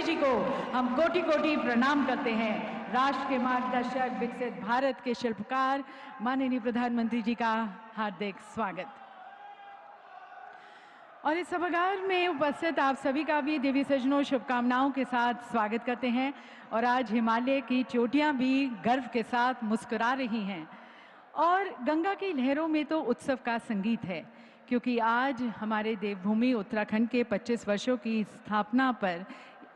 जी को हम कोटि कोटि प्रणाम करते हैं। राष्ट्र के मार्गदर्शक, विकसित भारत के शिल्पकार माननीय प्रधानमंत्री जी का हार्दिक स्वागत। और इस सभागार में उपस्थित आप सभी का भी देवी सजनों शुभकामनाओं के साथ स्वागत करते हैं। और आज हिमालय की चोटियां भी गर्व के साथ मुस्कुरा रही हैं और गंगा की लहरों में तो उत्सव का संगीत है, क्योंकि आज हमारे देवभूमि उत्तराखंड के 25 वर्षों की स्थापना पर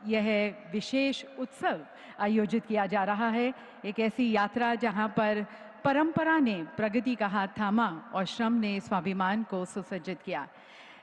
यह विशेष उत्सव आयोजित किया जा रहा है। एक ऐसी यात्रा जहां पर परंपरा ने प्रगति का हाथ थामा और श्रम ने स्वाभिमान को सुसज्जित किया।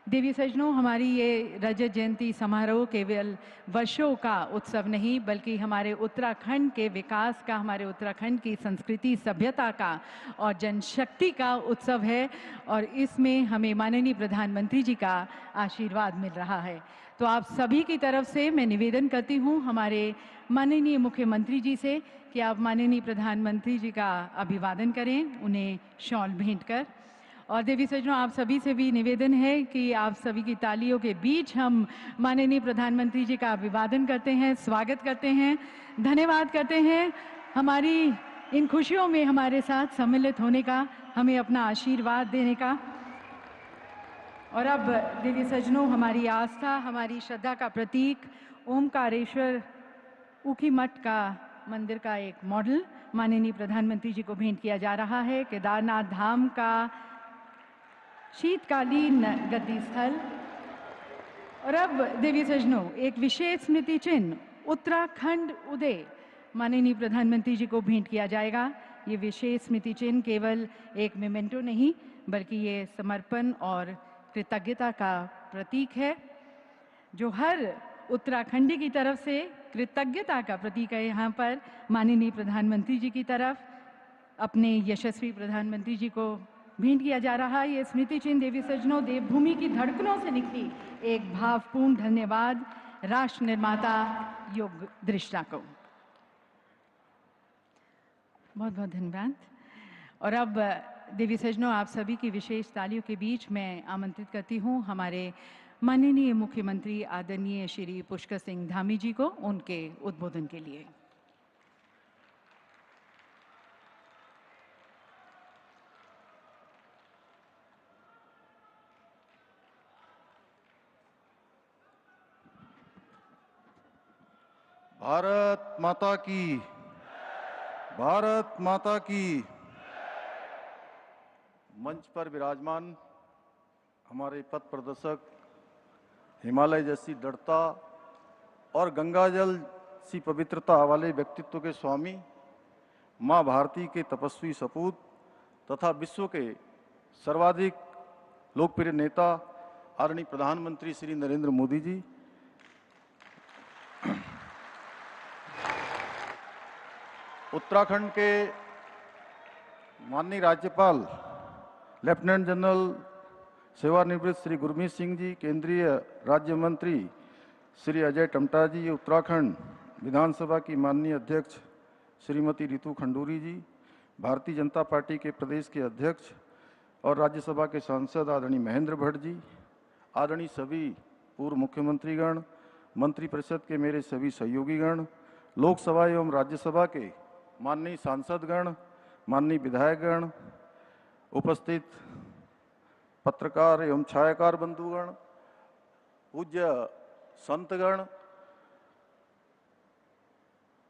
देवी सजनों, हमारी ये रजत जयंती समारोह केवल वर्षों का उत्सव नहीं, बल्कि हमारे उत्तराखंड के विकास का, हमारे उत्तराखंड की संस्कृति सभ्यता का और जनशक्ति का उत्सव है। और इसमें हमें माननीय प्रधानमंत्री जी का आशीर्वाद मिल रहा है। तो आप सभी की तरफ से मैं निवेदन करती हूँ हमारे माननीय मुख्यमंत्री जी से कि आप माननीय प्रधानमंत्री जी का अभिवादन करें, उन्हें शॉल भेंट कर। और देवी सजनों, आप सभी से भी निवेदन है कि आप सभी की तालियों के बीच हम माननीय प्रधानमंत्री जी का अभिवादन करते हैं, स्वागत करते हैं, धन्यवाद करते हैं हमारी इन खुशियों में हमारे साथ सम्मिलित होने का, हमें अपना आशीर्वाद देने का। और अब देवी सजनों, हमारी आस्था, हमारी श्रद्धा का प्रतीक ओमकारेश्वर ऊखीमठ का मंदिर का एक मॉडल माननीय प्रधानमंत्री जी को भेंट किया जा रहा है। केदारनाथ धाम का शीतकालीन गद्दी स्थल। और अब देवी सजनों, एक विशेष स्मृति चिन्ह उत्तराखंड उदय माननीय प्रधानमंत्री जी को भेंट किया जाएगा। ये विशेष स्मृति चिन्ह केवल एक मेमेंटो नहीं, बल्कि ये समर्पण और कृतज्ञता का प्रतीक है, जो हर उत्तराखंडी की तरफ से कृतज्ञता का प्रतीक है। यहाँ पर माननीय प्रधानमंत्री जी की तरफ अपने यशस्वी प्रधानमंत्री जी को भेंट किया जा रहा है। ये स्मृति चिन्ह देवी सजनों, देवभूमि की धड़कनों से निकली एक भावपूर्ण धन्यवाद राष्ट्र निर्माता योग दृष्टा को। बहुत बहुत धन्यवाद। और अब देवी सजनों, आप सभी की विशेष तालियों के बीच मैं आमंत्रित करती हूँ हमारे माननीय मुख्यमंत्री आदरणीय श्री पुष्कर सिंह धामी जी को उनके उद्बोधन के लिए। भारत माता की, भारत माता की। मंच पर विराजमान हमारे पथ प्रदर्शक, हिमालय जैसी दृढ़ता और गंगा जल सी पवित्रता वाले व्यक्तित्व के स्वामी, मां भारती के तपस्वी सपूत तथा विश्व के सर्वाधिक लोकप्रिय नेता आदरणीय प्रधानमंत्री श्री नरेंद्र मोदी जी, उत्तराखंड के माननीय राज्यपाल लेफ्टिनेंट जनरल सेवानिवृत्त श्री गुरमीत सिंह जी, केंद्रीय राज्य मंत्री श्री अजय टमटा जी, उत्तराखंड विधानसभा की माननीय अध्यक्ष श्रीमती रितु खंडूरी जी, भारतीय जनता पार्टी के प्रदेश के अध्यक्ष और राज्यसभा के सांसद आदरणीय महेंद्र भट्ट जी, आदरणीय सभी पूर्व मुख्यमंत्रीगण, मंत्रिपरिषद के मेरे सभी सहयोगीगण, लोकसभा एवं राज्यसभा के माननीय सांसदगण, माननीय विधायकगण, उपस्थित पत्रकार एवं छायाकार बंधुगण, पूज्य संतगण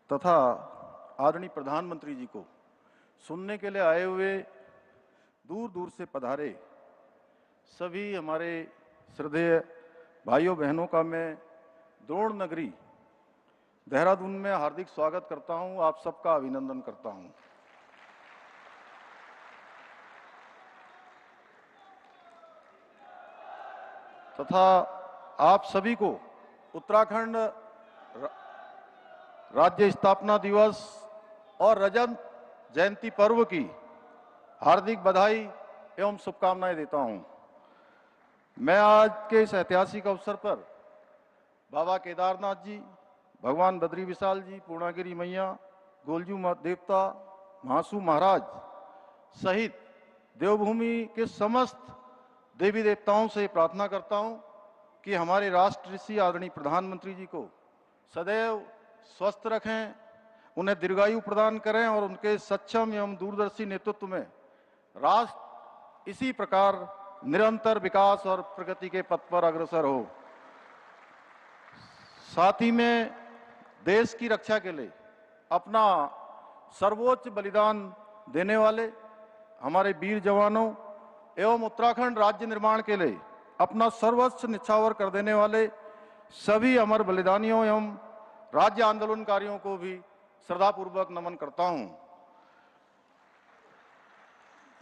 तथा आदरणीय प्रधानमंत्री जी को सुनने के लिए आए हुए दूर दूर से पधारे सभी हमारे श्रद्धेय भाइयों बहनों का मैं द्रोण नगरी देहरादून में हार्दिक स्वागत करता हूं, आप सबका अभिनंदन करता हूं। तथा आप सभी को उत्तराखंड राज्य स्थापना दिवस और रजत जयंती पर्व की हार्दिक बधाई एवं शुभकामनाएं देता हूं। मैं आज के इस ऐतिहासिक अवसर पर बाबा केदारनाथ जी, भगवान बद्री विशाल जी, पूर्णागिरी मैया, गोलजू देवता, महासू महाराज सहित देवभूमि के समस्त देवी देवताओं से प्रार्थना करता हूं कि हमारे राष्ट्र ऋषि आदरणीय प्रधानमंत्री जी को सदैव स्वस्थ रखें, उन्हें दीर्घायु प्रदान करें और उनके सक्षम एवं दूरदर्शी नेतृत्व में राष्ट्र इसी प्रकार निरंतर विकास और प्रगति के पथ पर अग्रसर हो। साथ ही में देश की रक्षा के लिए अपना सर्वोच्च बलिदान देने वाले हमारे वीर जवानों एवं उत्तराखंड राज्य निर्माण के लिए अपना सर्वस्व निछावर कर देने वाले सभी अमर बलिदानियों एवं राज्य आंदोलनकारियों को भी श्रद्धापूर्वक नमन करता हूं।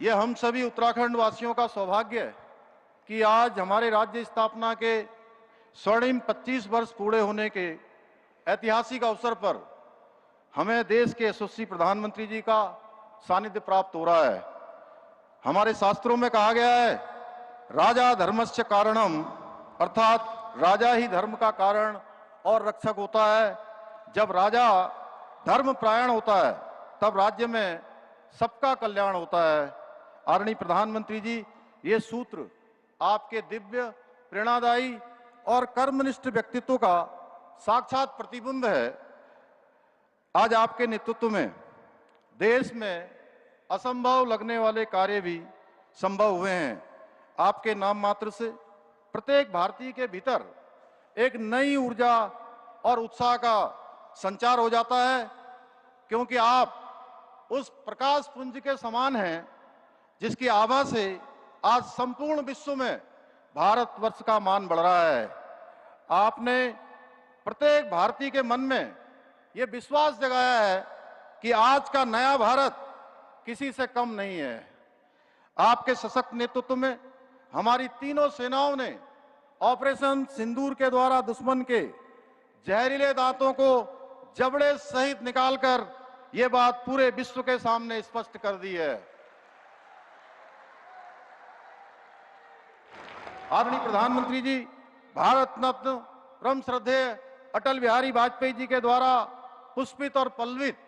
यह हम सभी उत्तराखंड वासियों का सौभाग्य है कि आज हमारे राज्य स्थापना के स्वर्णिम 25 वर्ष पूरे होने के ऐतिहासिक अवसर पर हमें देश के यशस्वी प्रधानमंत्री जी का सानिध्य प्राप्त हो रहा है। हमारे शास्त्रों में कहा गया है, राजा धर्मस्य कारणम, अर्थात राजा ही धर्म का कारण और रक्षक होता है। जब राजा धर्म परायण होता है तब राज्य में सबका कल्याण होता है। आदरणीय प्रधानमंत्री जी, ये सूत्र आपके दिव्य, प्रेरणादायी और कर्मनिष्ठ व्यक्तित्व का साक्षात प्रतिबिंब है। आज आपके नेतृत्व में देश में असंभव लगने वाले कार्य भी संभव हुए हैं। आपके नाम मात्र से प्रत्येक भारतीय के भीतर एक नई ऊर्जा और उत्साह का संचार हो जाता है, क्योंकि आप उस प्रकाश पुंज के समान हैं जिसकी आभा से आज संपूर्ण विश्व में भारतवर्ष का मान बढ़ रहा है। आपने प्रत्येक भारतीय के मन में यह विश्वास जगाया है कि आज का नया भारत किसी से कम नहीं है। आपके सशक्त नेतृत्व में हमारी तीनों सेनाओं ने ऑपरेशन सिंदूर के द्वारा दुश्मन के जहरीले दांतों को जबड़े सहित निकालकर यह बात पूरे विश्व के सामने स्पष्ट कर दी है। आदरणीय प्रधानमंत्री जी, भारत रत्न परम श्रद्धेय अटल बिहारी वाजपेयी जी के द्वारा पुष्पित और पल्लवित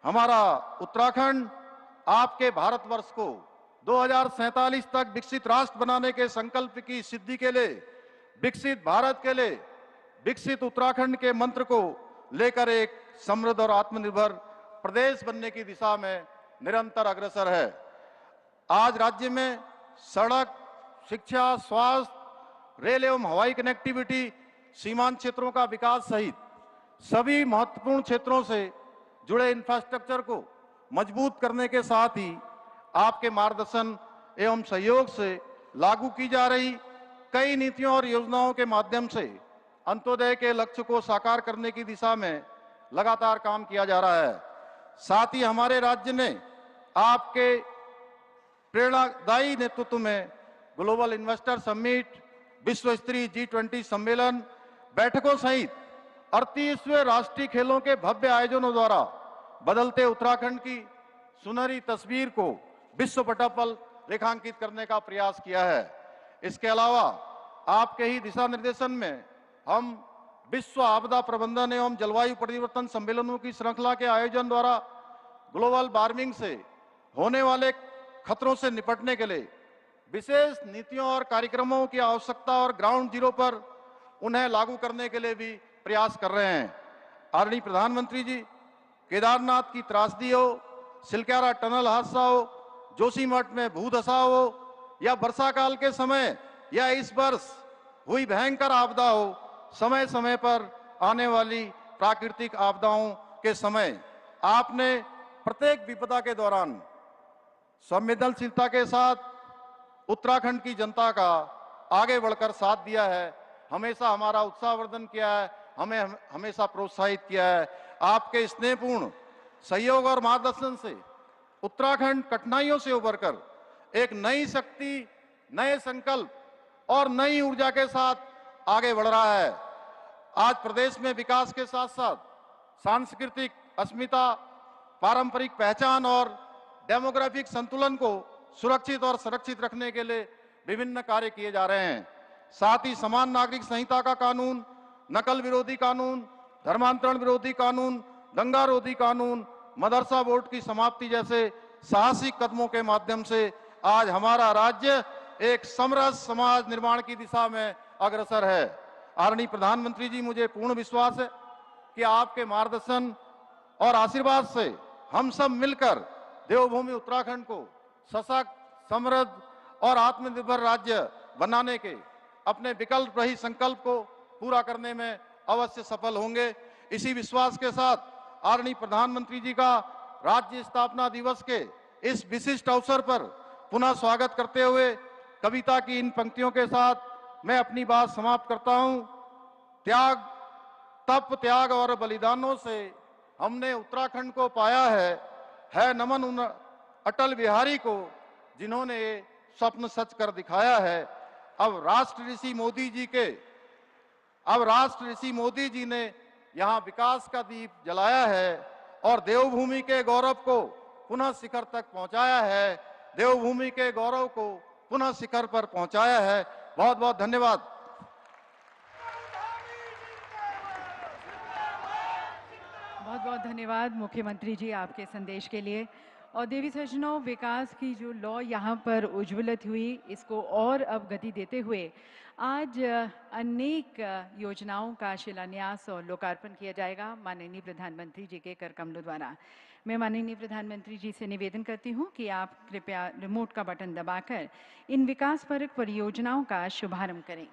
हमारा उत्तराखंड आपके भारतवर्ष को 2047 तक विकसित राष्ट्र बनाने के संकल्प की सिद्धि के लिए, विकसित भारत के लिए, विकसित उत्तराखंड के मंत्र को लेकर एक समृद्ध और आत्मनिर्भर प्रदेश बनने की दिशा में निरंतर अग्रसर है। आज राज्य में सड़क, शिक्षा, स्वास्थ्य, रेल एवं हवाई कनेक्टिविटी, सीमांत क्षेत्रों का विकास सहित सभी महत्वपूर्ण क्षेत्रों से जुड़े इंफ्रास्ट्रक्चर को मजबूत करने के साथ ही आपके मार्गदर्शन एवं सहयोग से लागू की जा रही कई नीतियों और योजनाओं के माध्यम से अंत्योदय के लक्ष्य को साकार करने की दिशा में लगातार काम किया जा रहा है। साथ ही हमारे राज्य ने आपके प्रेरणादायी नेतृत्व में ग्लोबल इन्वेस्टर समिट, विश्व स्तरीय G20 सम्मेलन, बैठकों सहित 38वें राष्ट्रीय खेलों के भव्य आयोजनों द्वारा बदलते उत्तराखंड की सुनहरी तस्वीर को विश्व पटल पर रेखांकित करने का प्रयास किया है। इसके अलावा आपके ही दिशा निर्देशन में हम विश्व आपदा प्रबंधन एवं जलवायु परिवर्तन सम्मेलनों की श्रृंखला के आयोजन द्वारा ग्लोबल वार्मिंग से होने वाले खतरों से निपटने के लिए विशेष नीतियों और कार्यक्रमों की आवश्यकता और ग्राउंड जीरो पर उन्हें लागू करने के लिए भी प्रयास कर रहे हैं। आदरणीय प्रधानमंत्री जी, केदारनाथ की त्रासदी हो, सिलक्यारा टनल हादसा हो, जोशीमठ में भूधसा हो या वर्षा काल के समय या इस वर्ष हुई भयंकर आपदा हो, समय समय पर आने वाली प्राकृतिक आपदाओं के समय आपने प्रत्येक विपदा के दौरान संवेदनशीलता के साथ उत्तराखंड की जनता का आगे बढ़कर साथ दिया है, हमेशा हमारा उत्साहवर्धन किया है, हमें हमेशा प्रोत्साहित किया है। आपके स्नेहपूर्ण सहयोग और मार्गदर्शन से उत्तराखंड कठिनाइयों से उभरकर एक नई शक्ति, नए संकल्प और नई ऊर्जा के साथ आगे बढ़ रहा है। आज प्रदेश में विकास के साथ साथ सांस्कृतिक अस्मिता, पारंपरिक पहचान और डेमोग्राफिक संतुलन को सुरक्षित और संरक्षित रखने के लिए विभिन्न कार्य किए जा रहे हैं। साथ ही समान नागरिक संहिता का कानून, नकल विरोधी कानून, धर्मांतरण विरोधी कानून, दंगा रोधी कानून, मदरसा बोर्ड की समाप्ति जैसे साहसिक कदमों के माध्यम से आज हमारा राज्य एक समरस समाज निर्माण की दिशा में अग्रसर है। आदरणीय प्रधानमंत्री जी, मुझे पूर्ण विश्वास है कि आपके मार्गदर्शन और आशीर्वाद से हम सब मिलकर देवभूमि उत्तराखंड को सशक्त, समृद्ध और आत्मनिर्भर राज्य बनाने के अपने विकल्प रहित संकल्प को पूरा करने में अवश्य सफल होंगे। इसी विश्वास के साथ आदरणीय प्रधानमंत्री जी का राज्य स्थापना दिवस के इस विशिष्ट अवसर पर पुनः स्वागत करते हुए कविता की इन पंक्तियों के साथ मैं अपनी बात समाप्त करता हूं। त्याग, तप, त्याग और बलिदानों से हमने उत्तराखंड को पाया है नमन उन अटल बिहारी को जिन्होंने ये स्वप्न सच कर दिखाया है। अब राष्ट्र ऋषि मोदी जी ने यहाँ विकास का दीप जलाया है और देवभूमि के गौरव को पुनः शिखर तक पहुंचाया है, देवभूमि के गौरव को पुनः शिखर पर पहुंचाया है। बहुत बहुत धन्यवाद। बहुत बहुत धन्यवाद मुख्यमंत्री जी आपके संदेश के लिए। और देवी सज्जनों, विकास की जो लौ यहाँ पर उज्ज्वलित हुई, इसको और अब गति देते हुए आज अनेक योजनाओं का शिलान्यास और लोकार्पण किया जाएगा माननीय प्रधानमंत्री जी के कर कमलों द्वारा। मैं माननीय प्रधानमंत्री जी से निवेदन करती हूँ कि आप कृपया रिमोट का बटन दबाकर इन विकासपरक परियोजनाओं का शुभारंभ करें।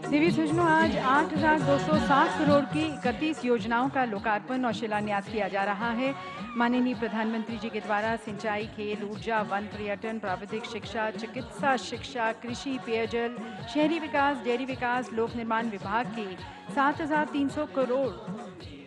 देवी सज्जनों, आज 8,207 करोड़ की 31 योजनाओं का लोकार्पण और शिलान्यास किया जा रहा है माननीय प्रधानमंत्री जी के द्वारा। सिंचाई, खेल, ऊर्जा, वन, पर्यटन, प्राविधिक शिक्षा, चिकित्सा शिक्षा, कृषि, पेयजल, शहरी विकास, डेयरी विकास, लोक निर्माण विभाग की 7,300 करोड़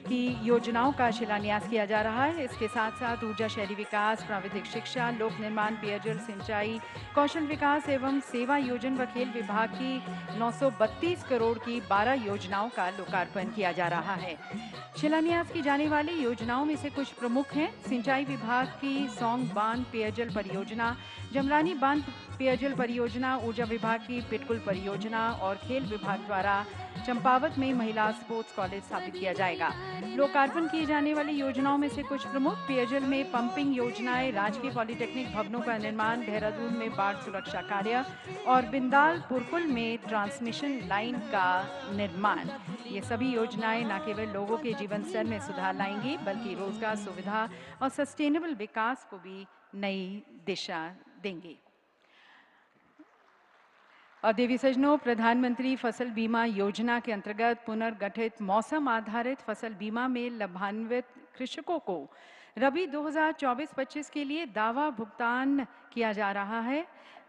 की योजनाओं का शिलान्यास किया जा रहा है। इसके साथ साथ ऊर्जा, शहरी विकास, प्राविधिक शिक्षा, लोक निर्माण, पेयजल, सिंचाई, कौशल विकास एवं सेवा योजन व खेल विभाग की 932 करोड़ की 12 योजनाओं का लोकार्पण किया जा रहा है। शिलान्यास की जाने वाली योजनाओं में से कुछ प्रमुख हैं। सिंचाई विभाग की सौंग बांध पेयजल परियोजना, जमरानी बांध पेयजल परियोजना, ऊर्जा विभाग की पिटकुल परियोजना और खेल विभाग द्वारा चंपावत में महिला स्पोर्ट्स कॉलेज स्थापित किया जाएगा। लोकार्पण किए जाने वाली योजनाओं में से कुछ प्रमुख: पेयजल में पंपिंग योजनाएं, राजकीय पॉलिटेक्निक भवनों का निर्माण, देहरादून में बाढ़ सुरक्षा कार्य और बिंदाल पुरकुल में ट्रांसमिशन लाइन का निर्माण। ये सभी योजनाएं न केवल लोगों के जीवन स्तर में सुधार लाएंगी बल्कि रोजगार, सुविधा और सस्टेनेबल विकास को भी नई दिशा देंगी। और देवी सज्जनों, प्रधानमंत्री फसल बीमा योजना के अंतर्गत पुनर्गठित मौसम आधारित फसल बीमा में लाभान्वित कृषकों को रबी 2024-25 के लिए दावा भुगतान किया जा रहा है।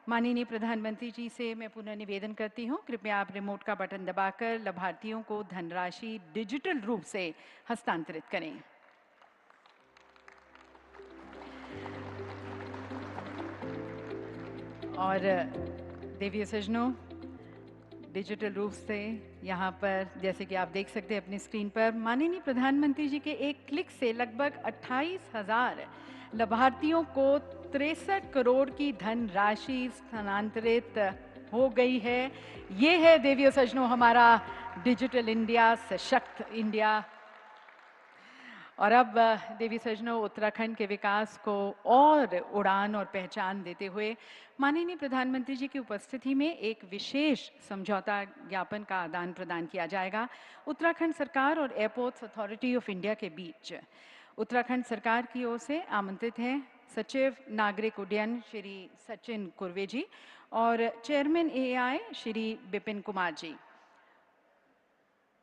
माननीय प्रधानमंत्री जी से मैं पुनः निवेदन करती हूँ, कृपया आप रिमोट का बटन दबाकर लाभार्थियों को धनराशि डिजिटल रूप से हस्तांतरित करें। और देवी सज्जनों, डिजिटल रूप से यहाँ पर जैसे कि आप देख सकते हैं अपनी स्क्रीन पर, माननीय प्रधानमंत्री जी के एक क्लिक से लगभग 28,000 लाभार्थियों को 63 करोड़ की धनराशि स्थानांतरित हो गई है। ये है देवी सज्जनों हमारा डिजिटल इंडिया, सशक्त इंडिया। और अब देवी सज्जनों, उत्तराखंड के विकास को और उड़ान और पहचान देते हुए माननीय प्रधानमंत्री जी की उपस्थिति में एक विशेष समझौता ज्ञापन का आदान प्रदान किया जाएगा उत्तराखंड सरकार और एयरपोर्ट्स अथॉरिटी ऑफ इंडिया के बीच। उत्तराखंड सरकार की ओर से आमंत्रित हैं सचिव नागरिक उड्डयन श्री सचिन कुर्वे जी और चेयरमैन एआई श्री विपिन कुमार जी।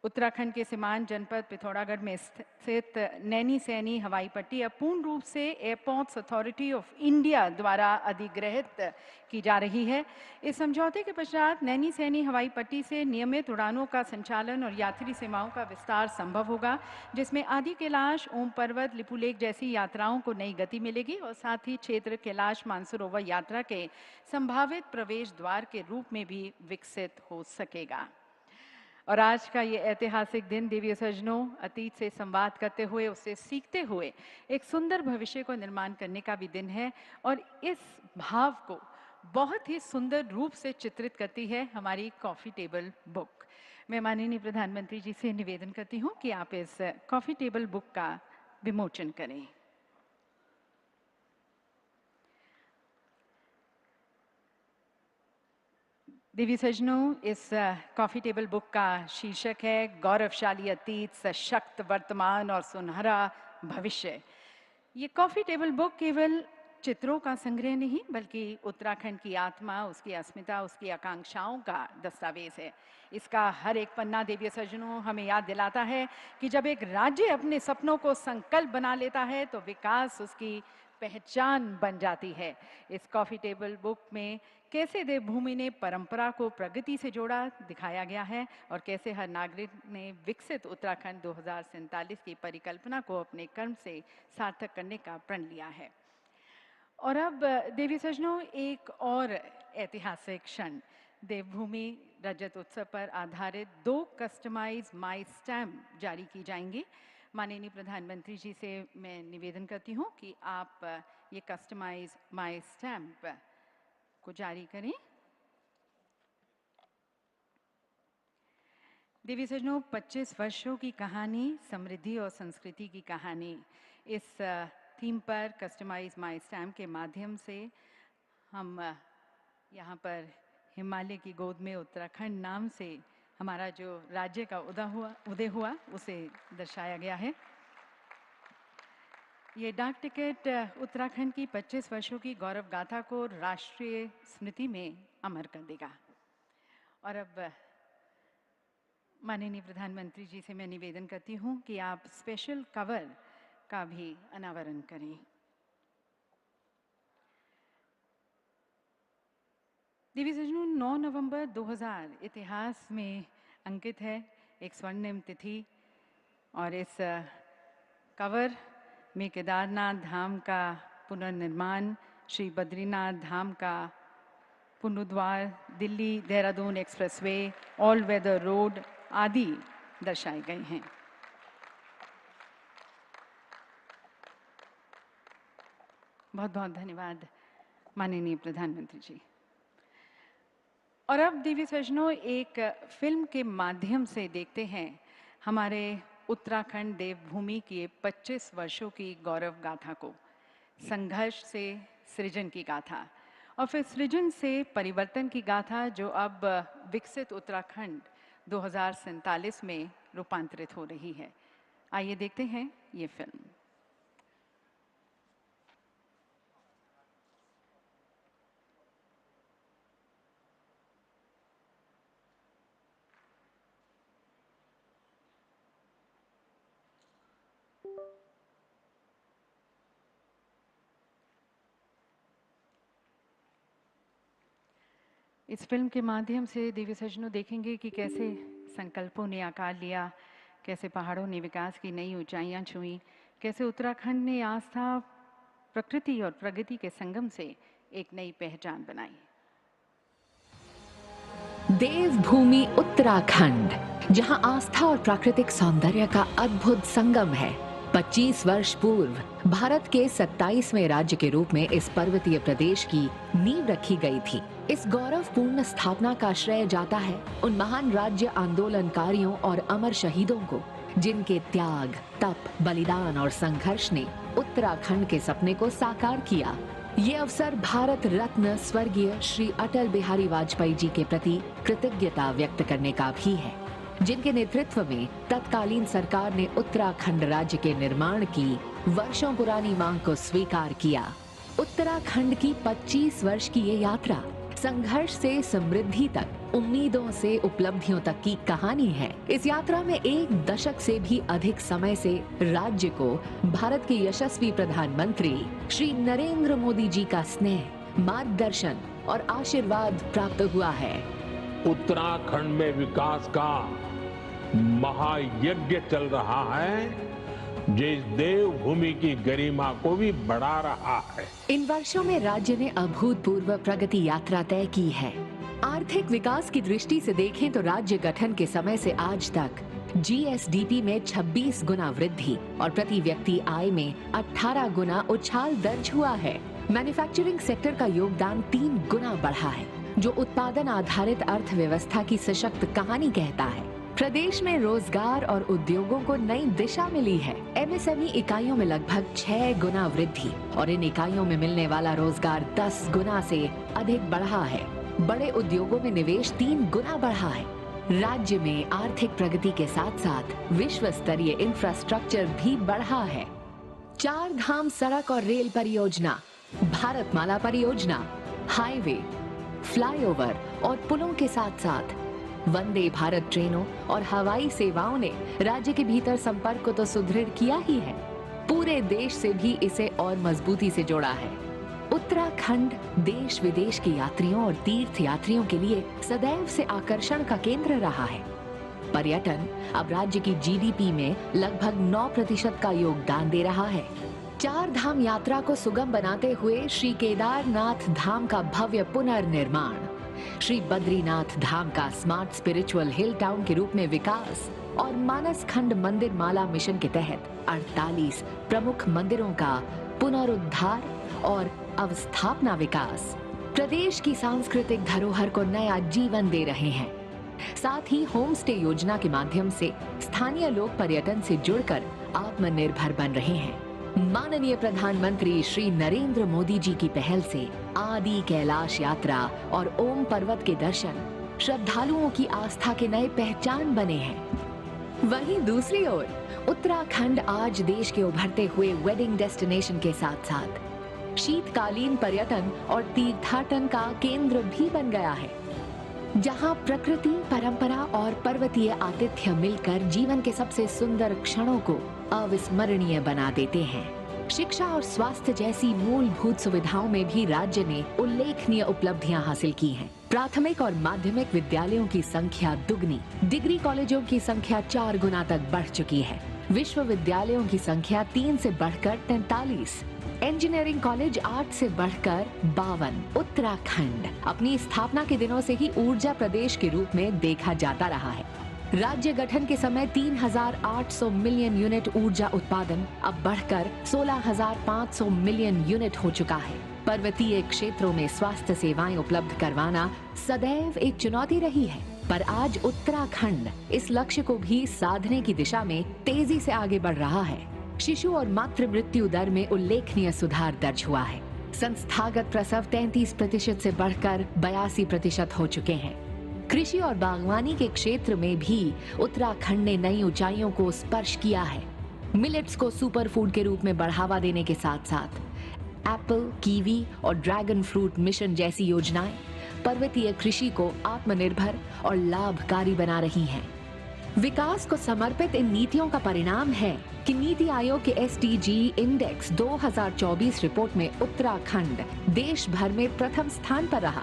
उत्तराखंड के सीमांत जनपद पिथौरागढ़ में स्थित नैनी सैनी हवाई पट्टी अब पूर्ण रूप से एयरपोर्ट्स अथॉरिटी ऑफ इंडिया द्वारा अधिग्रहित की जा रही है। इस समझौते के पश्चात नैनी सैनी हवाई पट्टी से नियमित उड़ानों का संचालन और यात्री सेवाओं का विस्तार संभव होगा, जिसमें आदि कैलाश, ओम पर्वत, लिपुलेख जैसी यात्राओं को नई गति मिलेगी और साथ ही क्षेत्र कैलाश मानसरोवर यात्रा के संभावित प्रवेश द्वार के रूप में भी विकसित हो सकेगा। और आज का ये ऐतिहासिक दिन देवी सज्जनों, अतीत से संवाद करते हुए, उससे सीखते हुए एक सुंदर भविष्य को निर्माण करने का भी दिन है। और इस भाव को बहुत ही सुंदर रूप से चित्रित करती है हमारी कॉफ़ी टेबल बुक। मैं माननीय प्रधानमंत्री जी से निवेदन करती हूँ कि आप इस कॉफ़ी टेबल बुक का विमोचन करें। देवी सज्जनों, इस कॉफ़ी टेबल बुक का शीर्षक है गौरवशाली अतीत, सशक्त वर्तमान और सुनहरा भविष्य। ये कॉफ़ी टेबल बुक केवल चित्रों का संग्रह नहीं बल्कि उत्तराखंड की आत्मा, उसकी अस्मिता, उसकी आकांक्षाओं का दस्तावेज है। इसका हर एक पन्ना देवी सज्जनों हमें याद दिलाता है कि जब एक राज्य अपने सपनों को संकल्प बना लेता है तो विकास उसकी पहचान बन जाती है। इस कॉफ़ी टेबल बुक में कैसे देवभूमि ने परंपरा को प्रगति से जोड़ा दिखाया गया है और कैसे हर नागरिक ने विकसित उत्तराखंड 2047 की परिकल्पना को अपने कर्म से सार्थक करने का प्रण लिया है। और अब देवी सज्जनों, एक और ऐतिहासिक क्षण, देवभूमि रजत उत्सव पर आधारित 2 कस्टमाइज माई स्टैम्प जारी की जाएंगी। माननीय प्रधानमंत्री जी से मैं निवेदन करती हूँ कि आप ये कस्टमाइज माई स्टैम्प को जारी करें। देवी सज्जनों, 25 वर्षों की कहानी, समृद्धि और संस्कृति की कहानी, इस थीम पर कस्टमाइज माई स्टैम्प के माध्यम से हम यहाँ पर हिमालय की गोद में उत्तराखंड नाम से हमारा जो राज्य का उदय हुआ उसे दर्शाया गया है। ये डाक टिकट उत्तराखंड की 25 वर्षों की गौरव गाथा को राष्ट्रीय स्मृति में अमर कर देगा। और अब माननीय प्रधानमंत्री जी से मैं निवेदन करती हूँ कि आप स्पेशल कवर का भी अनावरण करें। देवी सज्जनों, 9 नवंबर 2000 इतिहास में अंकित है, एक स्वर्णिम तिथि, और इस कवर में केदारनाथ धाम का पुनर्निर्माण, श्री बद्रीनाथ धाम का पुनरुद्धार, Delhi Dehradun expressway, all weather road आदि दर्शाए गए हैं। बहुत बहुत धन्यवाद माननीय प्रधानमंत्री जी। और अब देवी सज्जनों, एक फिल्म के माध्यम से देखते हैं हमारे उत्तराखंड देवभूमि की 25 वर्षों की गौरव गाथा को, संघर्ष से सृजन की गाथा और फिर सृजन से परिवर्तन की गाथा, जो अब विकसित उत्तराखंड 2047 में रूपांतरित हो रही है। आइए देखते हैं ये फिल्म। इस फिल्म के माध्यम से देवी सज्जनों देखेंगे कि कैसे संकल्पों ने आकार लिया, कैसे पहाड़ों ने विकास की नई ऊंचाइयां छुई, कैसे उत्तराखंड ने आस्था, प्रकृति और प्रगति के संगम से एक नई पहचान बनाई। देवभूमि उत्तराखंड, जहां आस्था और प्राकृतिक सौंदर्य का अद्भुत संगम है। 25 वर्ष पूर्व भारत के 27वें राज्य के रूप में इस पर्वतीय प्रदेश की नींव रखी गई थी। इस गौरवपूर्ण स्थापना का श्रेय जाता है उन महान राज्य आंदोलनकारियों और अमर शहीदों को, जिनके त्याग, तप, बलिदान और संघर्ष ने उत्तराखंड के सपने को साकार किया। ये अवसर भारत रत्न स्वर्गीय श्री अटल बिहारी वाजपेयी जी के प्रति कृतज्ञता व्यक्त करने का भी है, जिनके नेतृत्व में तत्कालीन सरकार ने उत्तराखंड राज्य के निर्माण की वर्षों पुरानी मांग को स्वीकार किया। उत्तराखंड की 25 वर्ष की ये यात्रा संघर्ष से समृद्धि तक, उम्मीदों से उपलब्धियों तक की कहानी है। इस यात्रा में 1 दशक से भी अधिक समय से राज्य को भारत के यशस्वी प्रधानमंत्री श्री नरेंद्र मोदी जी का स्नेह, मार्गदर्शन और आशीर्वाद प्राप्त हुआ है। उत्तराखंड में विकास का महायज्ञ चल रहा है, जिस देवभूमि की गरिमा को भी बढ़ा रहा है। इन वर्षों में राज्य ने अभूतपूर्व प्रगति यात्रा तय की है। आर्थिक विकास की दृष्टि से देखें तो राज्य गठन के समय से आज तक जीएसडीपी में 26 गुना वृद्धि और प्रति व्यक्ति आय में 18 गुना उछाल दर्ज हुआ है। मैन्युफैक्चरिंग सेक्टर का योगदान 3 गुना बढ़ा है, जो उत्पादन आधारित अर्थव्यवस्था की सशक्त कहानी कहता है। प्रदेश में रोजगार और उद्योगों को नई दिशा मिली है। एमएसएमई इकाइयों में लगभग 6 गुना वृद्धि और इन इकाइयों में मिलने वाला रोजगार 10 गुना से अधिक बढ़ा है। बड़े उद्योगों में निवेश 3 गुना बढ़ा है। राज्य में आर्थिक प्रगति के साथ साथ विश्व स्तरीय इंफ्रास्ट्रक्चर भी बढ़ा है। 4 धाम सड़क और रेल परियोजना, भारतमाला परियोजना, हाईवे, फ्लाईओवर और पुलों के साथ साथ वंदे भारत ट्रेनों और हवाई सेवाओं ने राज्य के भीतर संपर्क को तो सुदृढ़ किया ही है, पूरे देश से भी इसे और मजबूती से जोड़ा है। उत्तराखंड देश विदेश के यात्रियों और तीर्थ यात्रियों के लिए सदैव से आकर्षण का केंद्र रहा है। पर्यटन अब राज्य की जीडीपी में लगभग 9% का योगदान दे रहा है। 4 धाम यात्रा को सुगम बनाते हुए श्री केदारनाथ धाम का भव्य पुनर्निर्माण, श्री बद्रीनाथ धाम का स्मार्ट स्पिरिचुअल हिल टाउन के रूप में विकास और मानस खंड मंदिर माला मिशन के तहत 48 प्रमुख मंदिरों का पुनरुद्धार और अवस्थापना विकास प्रदेश की सांस्कृतिक धरोहर को नया जीवन दे रहे हैं। साथ ही होम स्टे योजना के माध्यम से स्थानीय लोग पर्यटन से जुड़कर आत्मनिर्भर बन रहे हैं। माननीय प्रधानमंत्री श्री नरेंद्र मोदी जी की पहल से आदि कैलाश यात्रा और ओम पर्वत के दर्शन श्रद्धालुओं की आस्था के नए पहचान बने हैं। वहीं दूसरी ओर उत्तराखंड आज देश के उभरते हुए वेडिंग डेस्टिनेशन के साथ साथ शीतकालीन पर्यटन और तीर्थाटन का केंद्र भी बन गया है, जहां प्रकृति, परंपरा और पर्वतीय आतिथ्य मिलकर जीवन के सबसे सुंदर क्षणों को अविस्मरणीय बना देते हैं। शिक्षा और स्वास्थ्य जैसी मूलभूत सुविधाओं में भी राज्य ने उल्लेखनीय उपलब्धियां हासिल की हैं। प्राथमिक और माध्यमिक विद्यालयों की संख्या दुगनी, डिग्री कॉलेजों की संख्या 4 गुना तक बढ़ चुकी है। विश्वविद्यालयों की संख्या 3 से बढ़कर 43, इंजीनियरिंग कॉलेज 8 से बढ़कर 52। उत्तराखंड अपनी स्थापना के दिनों से ही ऊर्जा प्रदेश के रूप में देखा जाता रहा है। राज्य गठन के समय 3,800 मिलियन यूनिट ऊर्जा उत्पादन अब बढ़कर 16,500 मिलियन यूनिट हो चुका है। पर्वतीय क्षेत्रों में स्वास्थ्य सेवाएं उपलब्ध करवाना सदैव एक चुनौती रही है, पर आज उत्तराखंड इस लक्ष्य को भी साधने की दिशा में तेजी से आगे बढ़ रहा है। शिशु और मातृ मृत्यु दर में उल्लेखनीय सुधार दर्ज हुआ है। संस्थागत प्रसव 33% से बढ़कर 82% हो चुके हैं। कृषि और बागवानी के क्षेत्र में भी उत्तराखंड ने नई ऊंचाइयों को स्पर्श किया है। मिलेट्स को सुपर फूड के रूप में बढ़ावा देने के साथ साथ एप्पल, कीवी और ड्रैगन फ्रूट मिशन जैसी योजनाएं पर्वतीय कृषि को आत्मनिर्भर और लाभकारी बना रही हैं। विकास को समर्पित इन नीतियों का परिणाम है कि नीति आयोग के SDG इंडेक्स 2024 रिपोर्ट में उत्तराखंड देश भर में प्रथम स्थान पर रहा।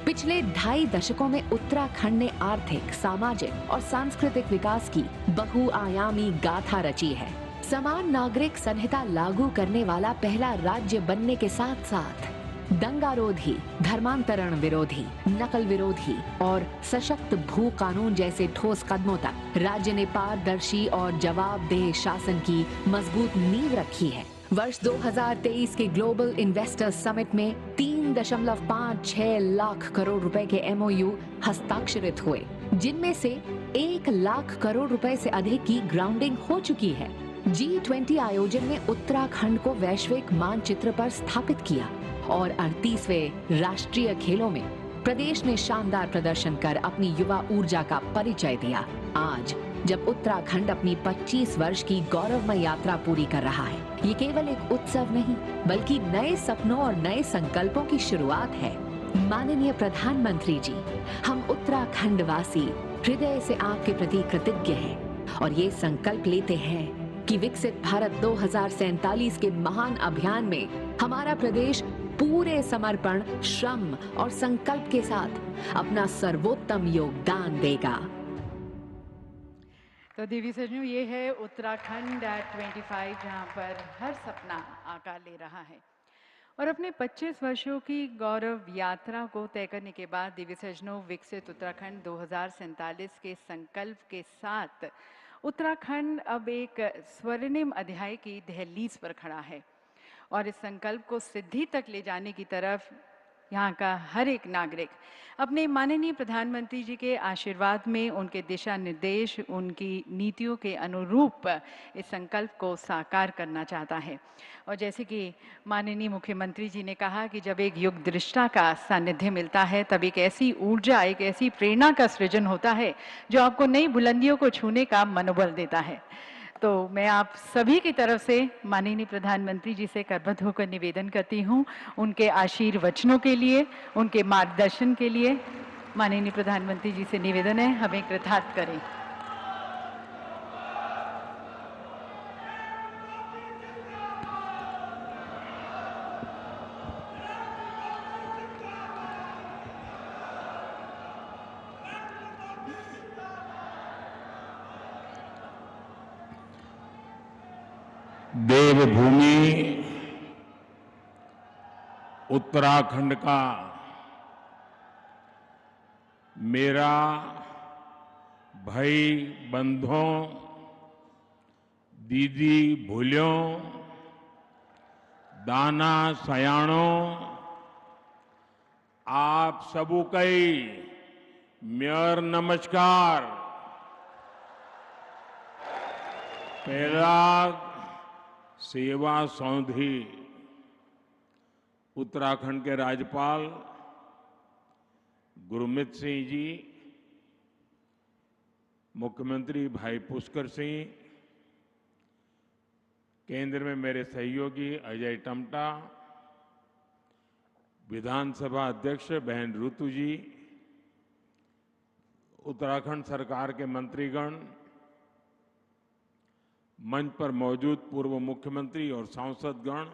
पिछले 2.5 दशकों में उत्तराखंड ने आर्थिक, सामाजिक और सांस्कृतिक विकास की बहुआयामी गाथा रची है। समान नागरिक संहिता लागू करने वाला पहला राज्य बनने के साथ साथ दंगारोधी, धर्मांतरण विरोधी, नकल विरोधी और सशक्त भू कानून जैसे ठोस कदमों तक राज्य ने पारदर्शी और जवाबदेह शासन की मजबूत नींव रखी है। वर्ष 2023 के ग्लोबल इन्वेस्टर्स समिट में 3.56 लाख करोड़ रुपए के MOU हस्ताक्षरित हुए, जिनमें से 1 लाख करोड़ रुपए से अधिक की ग्राउंडिंग हो चुकी है। G20 आयोजन में उत्तराखंड को वैश्विक मानचित्र पर स्थापित किया और 38वें राष्ट्रीय खेलों में प्रदेश ने शानदार प्रदर्शन कर अपनी युवा ऊर्जा का परिचय दिया। आज जब उत्तराखंड अपनी 25 वर्ष की गौरवमय यात्रा पूरी कर रहा है, ये केवल एक उत्सव नहीं बल्कि नए सपनों और नए संकल्पों की शुरुआत है। माननीय प्रधानमंत्री जी, हम उत्तराखंड वासी हृदय से आपके प्रति कृतज्ञ हैं और ये संकल्प लेते हैं कि विकसित भारत 2047 के महान अभियान में हमारा प्रदेश पूरे समर्पण, श्रम और संकल्प के साथ अपना सर्वोत्तम योगदान देगा। तो देवी सजनों, ये है उत्तराखंड at 25, जहां पर हर सपना आकार ले रहा है। और अपने 25 वर्षों की गौरव यात्रा को तय करने के बाद देवी सजनों, विकसित उत्तराखंड 2047 के संकल्प के साथ उत्तराखंड अब एक स्वर्णिम अध्याय की दहलीज पर खड़ा है और इस संकल्प को सिद्धि तक ले जाने की तरफ यहाँ का हर एक नागरिक अपने माननीय प्रधानमंत्री जी के आशीर्वाद में, उनके दिशा निर्देश, उनकी नीतियों के अनुरूप इस संकल्प को साकार करना चाहता है। और जैसे कि माननीय मुख्यमंत्री जी ने कहा कि जब एक युग दृष्टा का सानिध्य मिलता है, तब एक ऐसी ऊर्जा, एक ऐसी प्रेरणा का सृजन होता है जो आपको नई बुलंदियों को छूने का मनोबल देता है। तो मैं आप सभी की तरफ से माननीय प्रधानमंत्री जी से करबद्ध होकर निवेदन करती हूँ, उनके आशीर्वचनों के लिए, उनके मार्गदर्शन के लिए माननीय प्रधानमंत्री जी से निवेदन है, हमें कृतार्थ करें। देवभूमि उत्तराखंड का मेरा भाई बंधुओं, दीदी भूलियों, दाना सयाणों, आप सबू कई मेयर नमस्कार। पहला सेवा सौंधी उत्तराखंड के राज्यपाल गुरमीत सिंह जी, मुख्यमंत्री भाई पुष्कर सिंह, केंद्र में मेरे सहयोगी अजय टम्टा, विधानसभा अध्यक्ष बहन ऋतु जी, उत्तराखंड सरकार के मंत्रीगण, मंच पर मौजूद पूर्व मुख्यमंत्री और सांसदगण,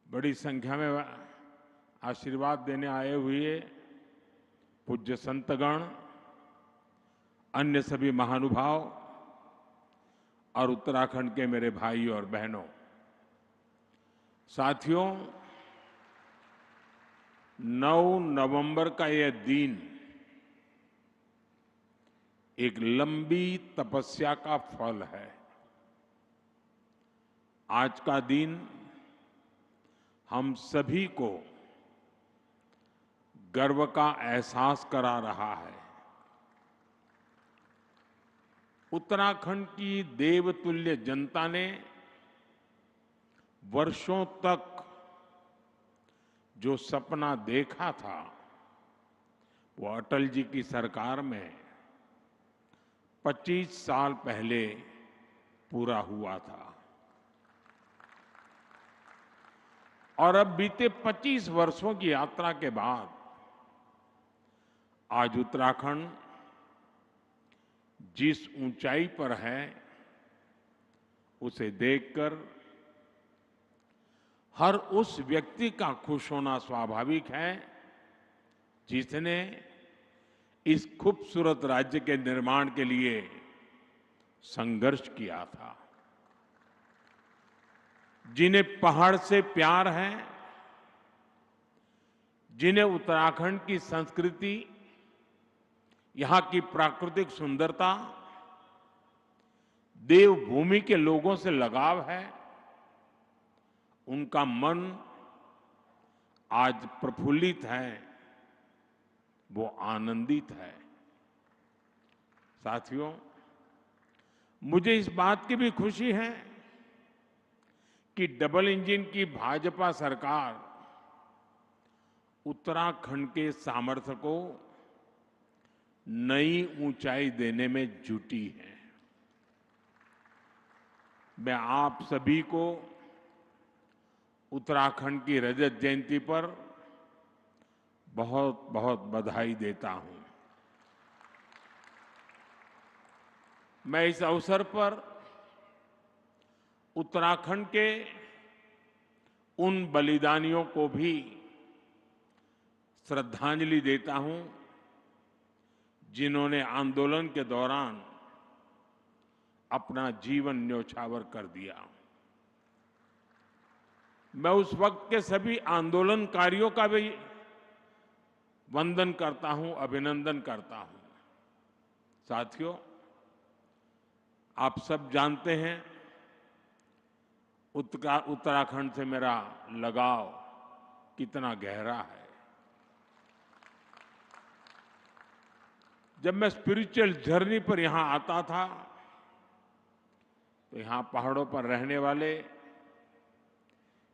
बड़ी संख्या में आशीर्वाद देने आए हुए पूज्य संतगण, अन्य सभी महानुभाव और उत्तराखंड के मेरे भाई और बहनों, साथियों, 9 नवंबर का यह दिन एक लंबी तपस्या का फल है। आज का दिन हम सभी को गर्व का एहसास करा रहा है। उत्तराखंड की देवतुल्य जनता ने वर्षों तक जो सपना देखा था, वो अटल जी की सरकार में 25 साल पहले पूरा हुआ था। और अब बीते 25 वर्षों की यात्रा के बाद आज उत्तराखंड जिस ऊंचाई पर है, उसे देखकर हर उस व्यक्ति का खुश होना स्वाभाविक है जिसने इस खूबसूरत राज्य के निर्माण के लिए संघर्ष किया था, जिन्हें पहाड़ से प्यार है, जिन्हें उत्तराखंड की संस्कृति, यहां की प्राकृतिक सुंदरता, देवभूमि के लोगों से लगाव है, उनका मन आज प्रफुल्लित है, वो आनंदित है। साथियों, मुझे इस बात की भी खुशी है कि डबल इंजन की भाजपा सरकार उत्तराखंड के सामर्थ्य को नई ऊंचाई देने में जुटी है। मैं आप सभी को उत्तराखंड की रजत जयंती पर बहुत बहुत बधाई देता हूं। मैं इस अवसर पर उत्तराखंड के उन बलिदानियों को भी श्रद्धांजलि देता हूं जिन्होंने आंदोलन के दौरान अपना जीवन न्योछावर कर दिया। मैं उस वक्त के सभी आंदोलनकारियों का भी वंदन करता हूं, अभिनंदन करता हूं। साथियों, आप सब जानते हैं उत्तराखंड से मेरा लगाव कितना गहरा है। जब मैं स्पिरिचुअल जर्नी पर यहां आता था तो यहां पहाड़ों पर रहने वाले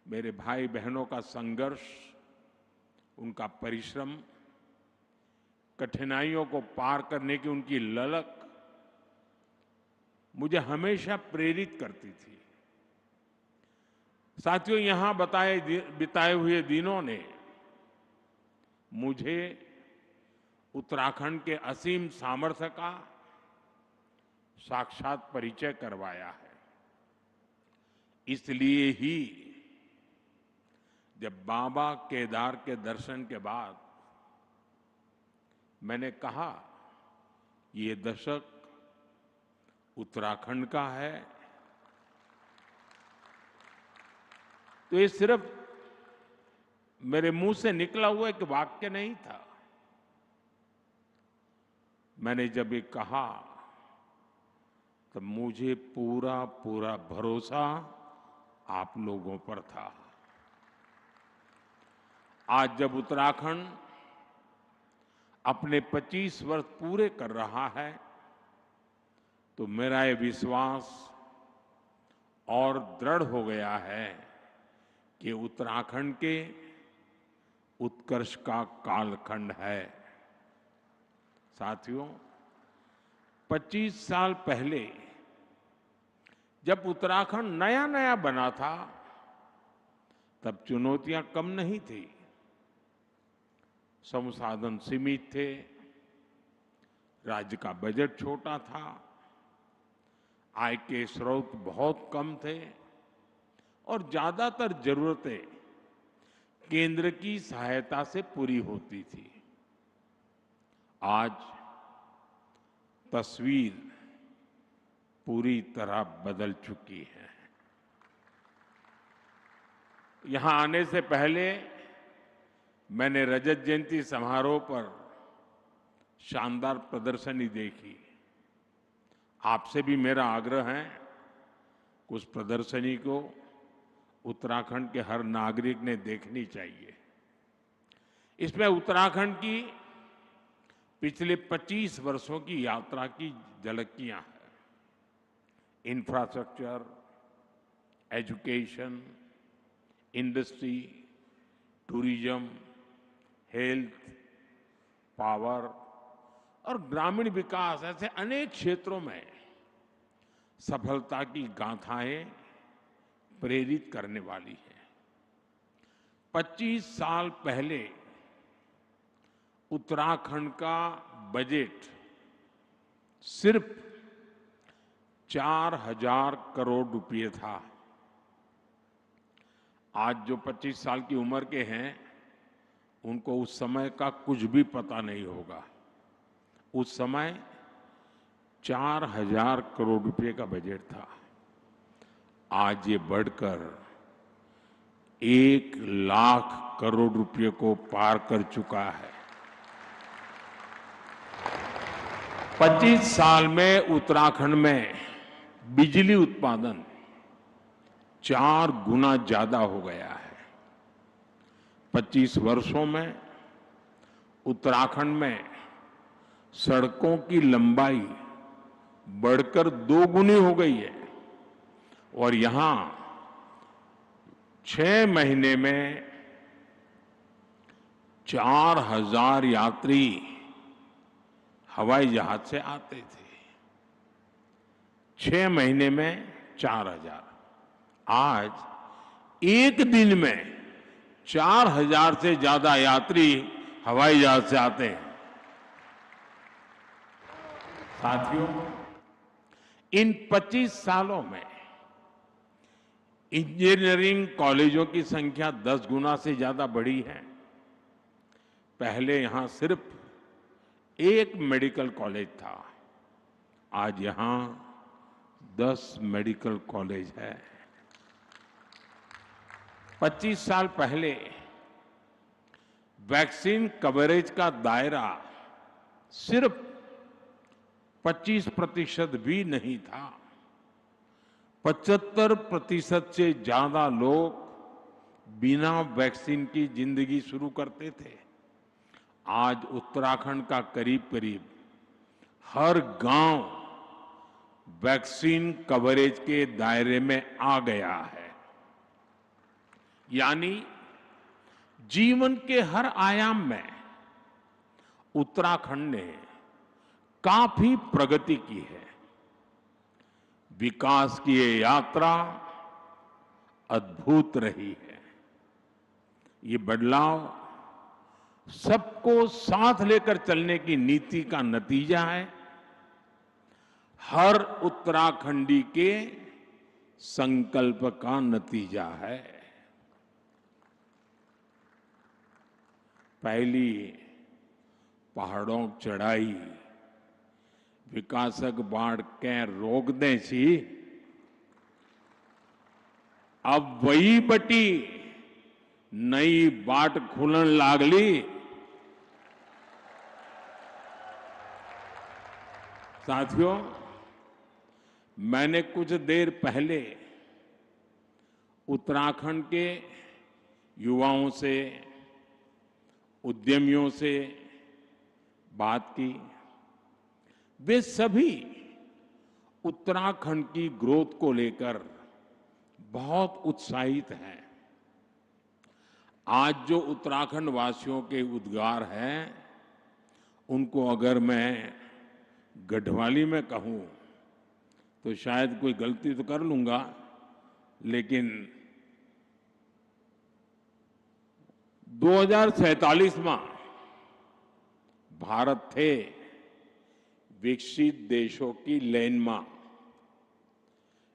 मेरे भाई बहनों का संघर्ष, उनका परिश्रम, कठिनाइयों को पार करने की उनकी ललक मुझे हमेशा प्रेरित करती थी। साथियों, यहां बिताए हुए दिनों ने मुझे उत्तराखंड के असीम सामर्थ्य का साक्षात परिचय करवाया है। इसलिए ही जब बाबा केदार के दर्शन के बाद मैंने कहा ये दशक उत्तराखंड का है, तो ये सिर्फ मेरे मुंह से निकला हुआ एक वाक्य नहीं था। मैंने जब ये कहा तब मुझे पूरा पूरा भरोसा आप लोगों पर था। आज जब उत्तराखंड अपने 25 वर्ष पूरे कर रहा है तो मेरा ये विश्वास और दृढ़ हो गया है कि उत्तराखंड के उत्कर्ष का कालखंड है। साथियों, 25 साल पहले जब उत्तराखंड नया नया बना था तब चुनौतियां कम नहीं थी। संसाधन सीमित थे, राज्य का बजट छोटा था, आय के स्रोत बहुत कम थे और ज्यादातर जरूरतें केंद्र की सहायता से पूरी होती थी। आज तस्वीर पूरी तरह बदल चुकी है। यहां आने से पहले मैंने रजत जयंती समारोह पर शानदार प्रदर्शनी देखी। आपसे भी मेरा आग्रह है कि उस प्रदर्शनी को उत्तराखंड के हर नागरिक ने देखनी चाहिए। इसमें उत्तराखंड की पिछले 25 वर्षों की यात्रा की झलकियां हैं। Infrastructure, education, industry, tourism, health, power और ग्रामीण विकास, ऐसे अनेक क्षेत्रों में सफलता की गाथाएं प्रेरित करने वाली है। 25 साल पहले उत्तराखंड का बजट सिर्फ 4,000 करोड़ रुपए था। आज जो 25 साल की उम्र के हैं उनको उस समय का कुछ भी पता नहीं होगा। उस समय 4,000 करोड़ रुपए का बजट था। आज ये बढ़कर 1,00,000 करोड़ रुपए को पार कर चुका है। 25 साल में उत्तराखंड में बिजली उत्पादन 4 गुना ज्यादा हो गया है। 25 वर्षों में उत्तराखंड में सड़कों की लंबाई बढ़कर 2 गुनी हो गई है और यहां 6 महीने में 4,000 यात्री हवाई जहाज से आते थे। 6 महीने में 4,000। आज एक दिन में 4,000 से ज्यादा यात्री हवाई जहाज से आते हैं। साथियों, इन 25 सालों में इंजीनियरिंग कॉलेजों की संख्या 10 गुना से ज्यादा बढ़ी है। पहले यहां सिर्फ एक मेडिकल कॉलेज था, आज यहां 10 मेडिकल कॉलेज है। 25 साल पहले वैक्सीन कवरेज का दायरा सिर्फ 25% भी नहीं था। 75% से ज्यादा लोग बिना वैक्सीन की जिंदगी शुरू करते थे। आज उत्तराखंड का करीब करीब हर गांव वैक्सीन कवरेज के दायरे में आ गया है। यानी जीवन के हर आयाम में उत्तराखंड ने काफी प्रगति की है। विकास की ये यात्रा अद्भुत रही है। ये बदलाव सबको साथ लेकर चलने की नीति का नतीजा है। हर उत्तराखंडी के संकल्प का नतीजा है। पहली पहाड़ों की चढ़ाई विकासक बाढ़ के रोक दे सी, अब वही बटी नई बाट खुलन लागली। साथियों, मैंने कुछ देर पहले उत्तराखंड के युवाओं से, उद्यमियों से बात की। वे सभी उत्तराखंड की ग्रोथ को लेकर बहुत उत्साहित हैं। आज जो उत्तराखंड वासियों के उद्गार हैं, उनको अगर मैं गढ़वाली में कहूं तो शायद कोई गलती तो कर लूंगा, लेकिन 2047 में भारत थे विकसित देशों की लाइन में।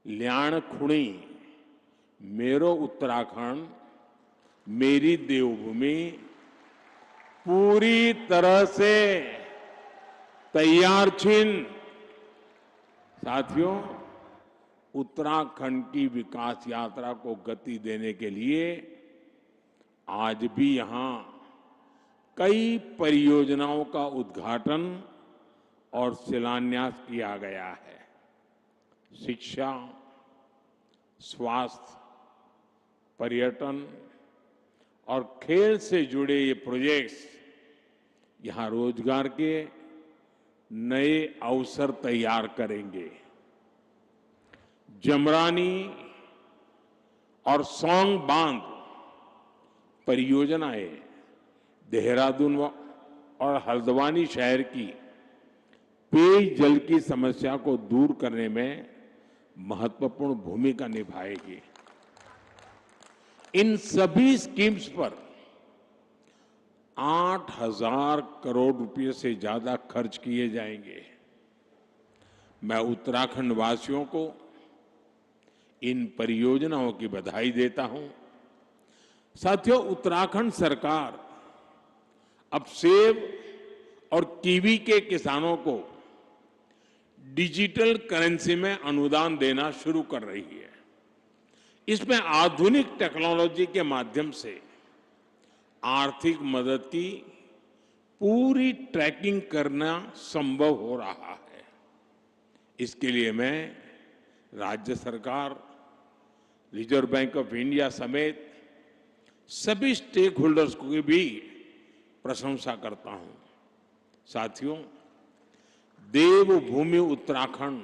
ल्याण खुणी मेरो उत्तराखंड, मेरी देवभूमि पूरी तरह से तैयार छिन। साथियों, उत्तराखंड की विकास यात्रा को गति देने के लिए आज भी यहां कई परियोजनाओं का उद्घाटन और शिलान्यास किया गया है। शिक्षा, स्वास्थ्य, पर्यटन और खेल से जुड़े ये प्रोजेक्ट्स यहां रोजगार के नए अवसर तैयार करेंगे। जमरानी और सौंग बांध परियोजनाएं देहरादून और हल्द्वानी शहर की पेयजल की समस्या को दूर करने में महत्वपूर्ण भूमिका निभाएगी। इन सभी स्कीम्स पर 8,000 करोड़ रुपए से ज्यादा खर्च किए जाएंगे। मैं उत्तराखंड वासियों को इन परियोजनाओं की बधाई देता हूं। साथियों, उत्तराखंड सरकार अब सेब और कीवी के किसानों को डिजिटल करेंसी में अनुदान देना शुरू कर रही है। इसमें आधुनिक टेक्नोलॉजी के माध्यम से आर्थिक मदद की पूरी ट्रैकिंग करना संभव हो रहा है। इसके लिए मैं राज्य सरकार, रिजर्व बैंक ऑफ इंडिया समेत सभी स्टेक होल्डर्स की भी प्रशंसा करता हूं। साथियों, देवभूमि उत्तराखंड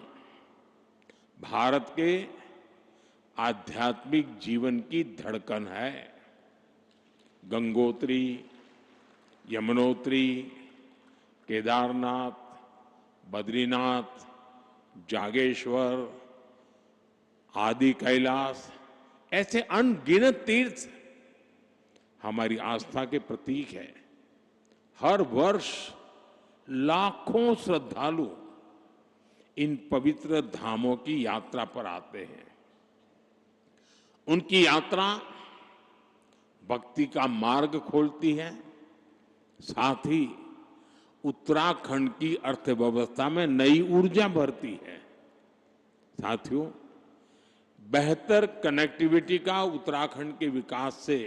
भारत के आध्यात्मिक जीवन की धड़कन है। गंगोत्री, यमुनोत्री, केदारनाथ, बद्रीनाथ, जागेश्वर, आदि कैलाश, ऐसे अनगिनत तीर्थ हमारी आस्था के प्रतीक है। हर वर्ष लाखों श्रद्धालु इन पवित्र धामों की यात्रा पर आते हैं। उनकी यात्रा भक्ति का मार्ग खोलती है, साथ ही उत्तराखंड की अर्थव्यवस्था में नई ऊर्जा भरती है। साथियों, बेहतर कनेक्टिविटी का उत्तराखंड के विकास से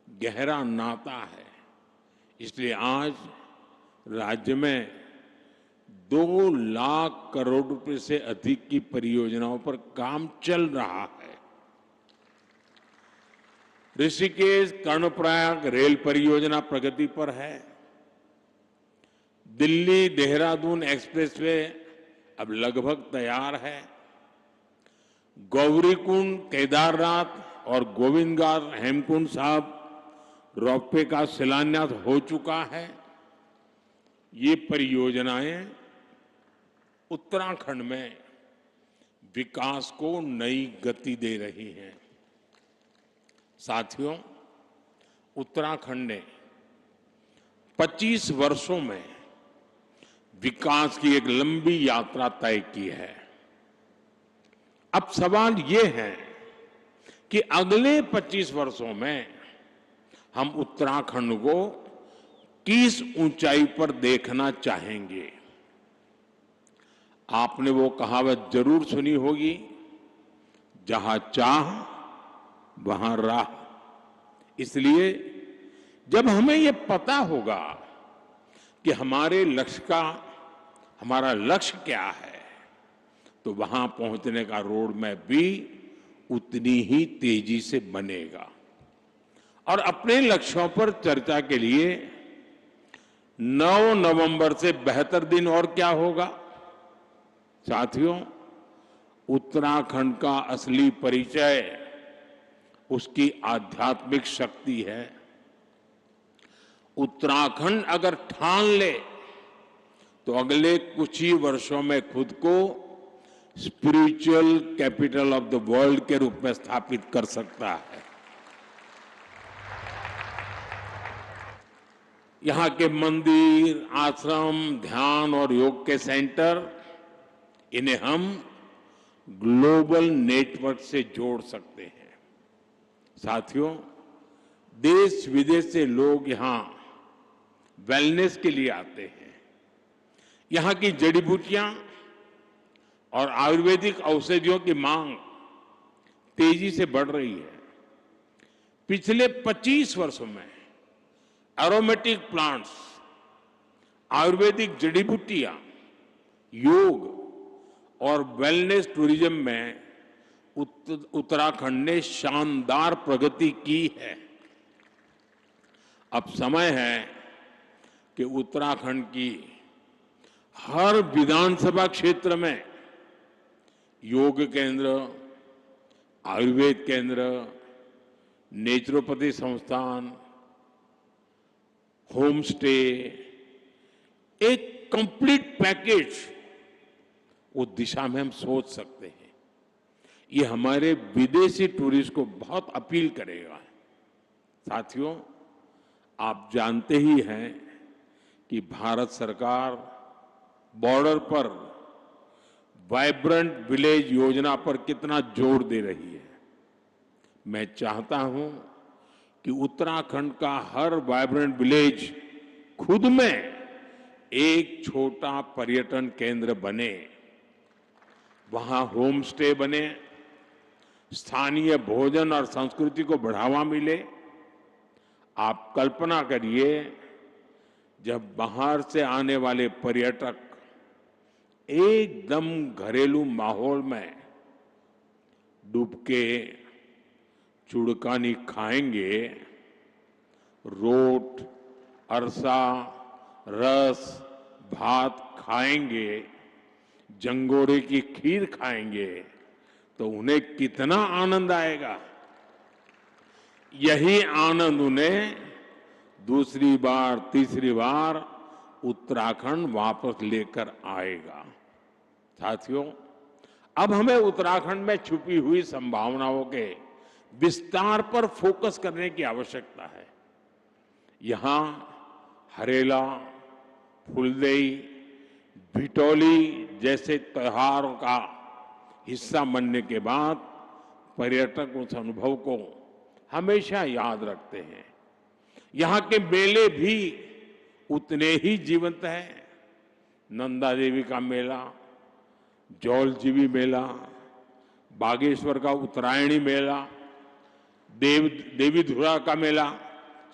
गहरा नाता है। इसलिए आज राज्य में 2 लाख करोड़ रुपए से अधिक की परियोजनाओं पर काम चल रहा है। ऋषिकेश कर्णप्रयाग रेल परियोजना प्रगति पर है। दिल्ली देहरादून एक्सप्रेसवे अब लगभग तैयार है। गौरीकुंड, केदारनाथ और गोविंदघाट हेमकुंड साहब रोपवे का शिलान्यास हो चुका है। ये परियोजनाएं उत्तराखंड में विकास को नई गति दे रही हैं। साथियों, उत्तराखंड ने 25 वर्षों में विकास की एक लंबी यात्रा तय की है। अब सवाल ये है कि अगले 25 वर्षों में हम उत्तराखंड को किस ऊंचाई पर देखना चाहेंगे। आपने वो कहावत जरूर सुनी होगी, जहां चाह वहां राह। इसलिए जब हमें ये पता होगा कि हमारा लक्ष्य क्या है, तो वहां पहुंचने का रोड मैप भी उतनी ही तेजी से बनेगा। और अपने लक्ष्यों पर चर्चा के लिए 9 नवंबर से बेहतर दिन और क्या होगा। साथियों, उत्तराखंड का असली परिचय उसकी आध्यात्मिक शक्ति है। उत्तराखंड अगर ठान ले तो अगले कुछ ही वर्षों में खुद को spiritual capital of the world के रूप में स्थापित कर सकता है। यहां के मंदिर, आश्रम, ध्यान और योग के सेंटर, इन्हें हम ग्लोबल नेटवर्क से जोड़ सकते हैं। साथियों, देश विदेश से लोग यहां वेलनेस के लिए आते हैं। यहां की जड़ी बूटियां और आयुर्वेदिक औषधियों की मांग तेजी से बढ़ रही है। पिछले 25 वर्षों में एरोमेटिक प्लांट्स, आयुर्वेदिक जड़ी बूटियां, योग और वेलनेस टूरिज्म में उत्तराखंड ने शानदार प्रगति की है। अब समय है कि उत्तराखंड की हर विधानसभा क्षेत्र में योग केंद्र, आयुर्वेद केंद्र, नेचुरोपैथी संस्थान, होम स्टे, एक कंप्लीट पैकेज, वो दिशा में हम सोच सकते हैं। ये हमारे विदेशी टूरिस्ट को बहुत अपील करेगा। साथियों, आप जानते ही हैं कि भारत सरकार बॉर्डर पर वाइब्रेंट विलेज योजना पर कितना जोर दे रही है। मैं चाहता हूं कि उत्तराखंड का हर वाइब्रेंट विलेज खुद में एक छोटा पर्यटन केंद्र बने, वहां होम स्टे बने, स्थानीय भोजन और संस्कृति को बढ़ावा मिले। आप कल्पना करिए, जब बाहर से आने वाले पर्यटक एकदम घरेलू माहौल में डुबके चुड़कानी खाएंगे, रोट, अरसा, रस, भात खाएंगे, जंगोरे की खीर खाएंगे, तो उन्हें कितना आनंद आएगा। यही आनंद उन्हें दूसरी बार, तीसरी बार उत्तराखंड वापस लेकर आएगा। साथियों, अब हमें उत्तराखंड में छुपी हुई संभावनाओं के विस्तार पर फोकस करने की आवश्यकता है। यहां हरेला, फुलदेई, भिटौली जैसे त्योहारों का हिस्सा बनने के बाद पर्यटक उस अनुभव को हमेशा याद रखते हैं। यहां के मेले भी उतने ही जीवंत हैं। नंदा देवी का मेला, जौलजीबी मेला, बागेश्वर का उत्तरायणी मेला, देवीधुरा का मेला,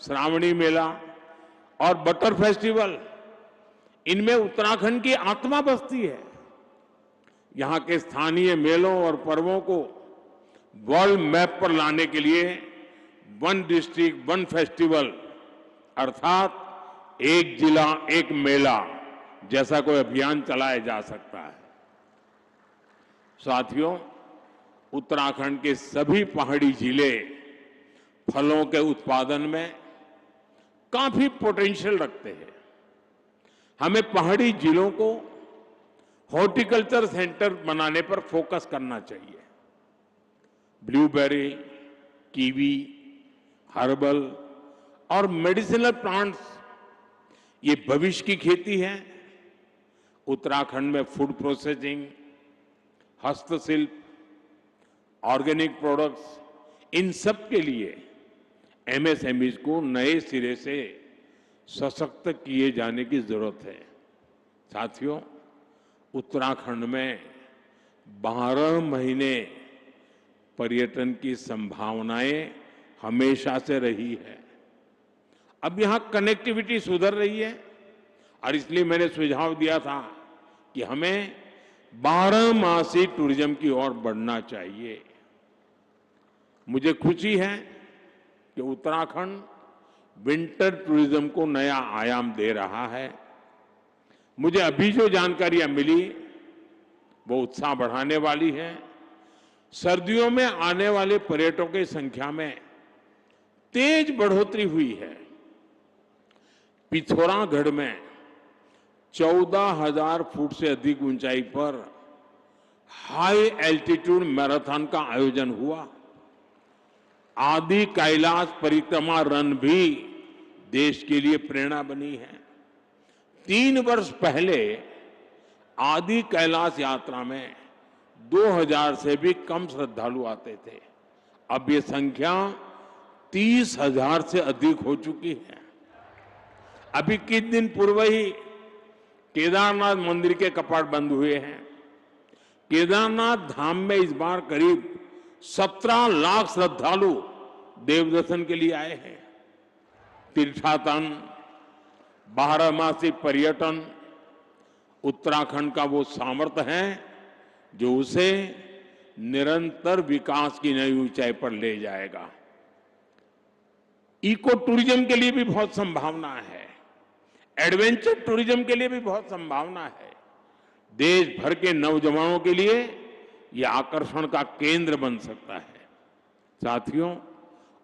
श्रावणी मेला और बटर फेस्टिवल, इनमें उत्तराखंड की आत्मा बसती है। यहां के स्थानीय मेलों और पर्वों को वर्ल्ड मैप पर लाने के लिए वन डिस्ट्रिक्ट वन फेस्टिवल अर्थात एक जिला एक मेला जैसा कोई अभियान चलाया जा सकता है। साथियों, उत्तराखंड के सभी पहाड़ी जिले फलों के उत्पादन में काफी पोटेंशियल रखते हैं। हमें पहाड़ी जिलों को हॉर्टिकल्चर सेंटर बनाने पर फोकस करना चाहिए। ब्लूबेरी, कीवी, हर्बल और मेडिसिनल प्लांट्स ये भविष्य की खेती है। उत्तराखंड में फूड प्रोसेसिंग, हस्तशिल्प, ऑर्गेनिक प्रोडक्ट्स, इन सब के लिए एमएसएमईज को नए सिरे से सशक्त किए जाने की जरूरत है। साथियों, उत्तराखंड में 12 महीने पर्यटन की संभावनाएं हमेशा से रही है। अब यहां कनेक्टिविटी सुधर रही है और इसलिए मैंने सुझाव दिया था कि हमें 12 मासी टूरिज्म की ओर बढ़ना चाहिए। मुझे खुशी है कि उत्तराखंड विंटर टूरिज्म को नया आयाम दे रहा है। मुझे अभी जो जानकारियां मिली वो उत्साह बढ़ाने वाली है। सर्दियों में आने वाले पर्यटकों की संख्या में तेज बढ़ोतरी हुई है। पिथौरागढ़ में 14,000 फुट से अधिक ऊंचाई पर हाई एल्टीट्यूड मैराथन का आयोजन हुआ। आदि कैलाश परिक्रमा रन भी देश के लिए प्रेरणा बनी है। 3 वर्ष पहले आदि कैलाश यात्रा में 2,000 से भी कम श्रद्धालु आते थे। अब ये संख्या 30,000 से अधिक हो चुकी है। अभी कुछ दिन पूर्व ही केदारनाथ मंदिर के कपाट बंद हुए हैं। केदारनाथ धाम में इस बार करीब 17 लाख श्रद्धालु देवदर्शन के लिए आए हैं। तीर्थाटन, 12मासी पर्यटन उत्तराखंड का वो सामर्थ्य है जो उसे निरंतर विकास की नई ऊंचाई पर ले जाएगा। इको टूरिज्म के लिए भी बहुत संभावना है। एडवेंचर टूरिज्म के लिए भी बहुत संभावना है। देश भर के नौजवानों के लिए यह आकर्षण का केंद्र बन सकता है। साथियों,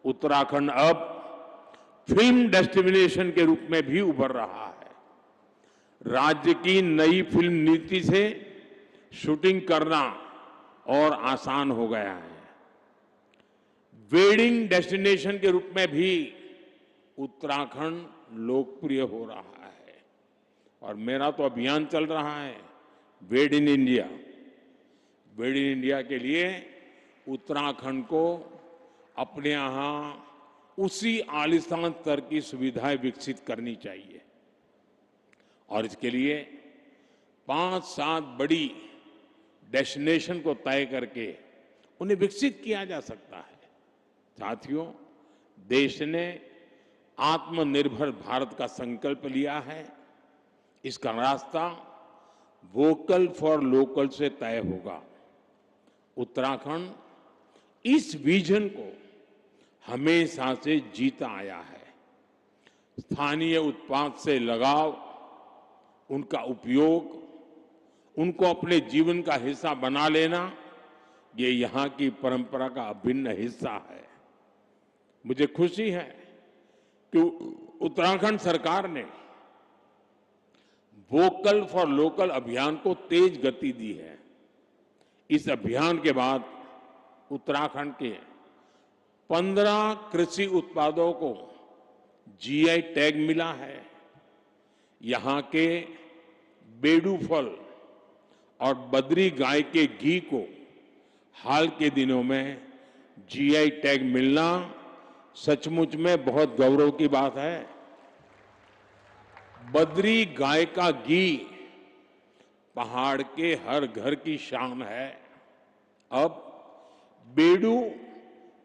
उत्तराखंड अब फिल्म डेस्टिनेशन के रूप में भी उभर रहा है। राज्य की नई फिल्म नीति से शूटिंग करना और आसान हो गया है। वेडिंग डेस्टिनेशन के रूप में भी उत्तराखंड लोकप्रिय हो रहा है और मेरा तो अभियान चल रहा है वेड in India. Wade in India के लिए उत्तराखंड को अपने यहां उसी आलिशान स्तर की सुविधाएं विकसित करनी चाहिए और इसके लिए 5-7 बड़ी डेस्टिनेशन को तय करके उन्हें विकसित किया जा सकता है। साथियों, देश ने आत्मनिर्भर भारत का संकल्प लिया है। इसका रास्ता वोकल फॉर लोकल से तय होगा। उत्तराखंड इस विजन को हमेशा से जीता आया है। स्थानीय उत्पाद से लगाव, उनका उपयोग, उनको अपने जीवन का हिस्सा बना लेना, ये यहां की परंपरा का अभिन्न हिस्सा है। मुझे खुशी है कि उत्तराखंड सरकार ने वोकल फॉर लोकल अभियान को तेज गति दी है। इस अभियान के बाद उत्तराखंड के 15 कृषि उत्पादों को जीआई टैग मिला है। यहां के बेडू फल और बद्री गाय के घी को हाल के दिनों में जीआई टैग मिलना सचमुच में बहुत गौरव की बात है। बद्री गाय का घी पहाड़ के हर घर की शान है। अब बेडू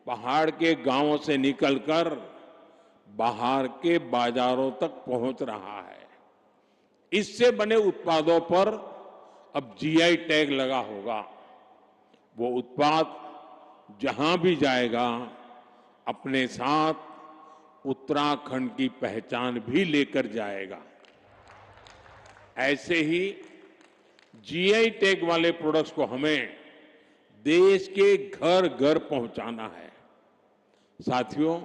पहाड़ के गांवों से निकलकर बाहर के बाजारों तक पहुंच रहा है। इससे बने उत्पादों पर अब जीआई टैग लगा होगा। वो उत्पाद जहां भी जाएगा अपने साथ उत्तराखंड की पहचान भी लेकर जाएगा। ऐसे ही जीआई टैग वाले प्रोडक्ट्स को हमें देश के घर घर पहुंचाना है। साथियों,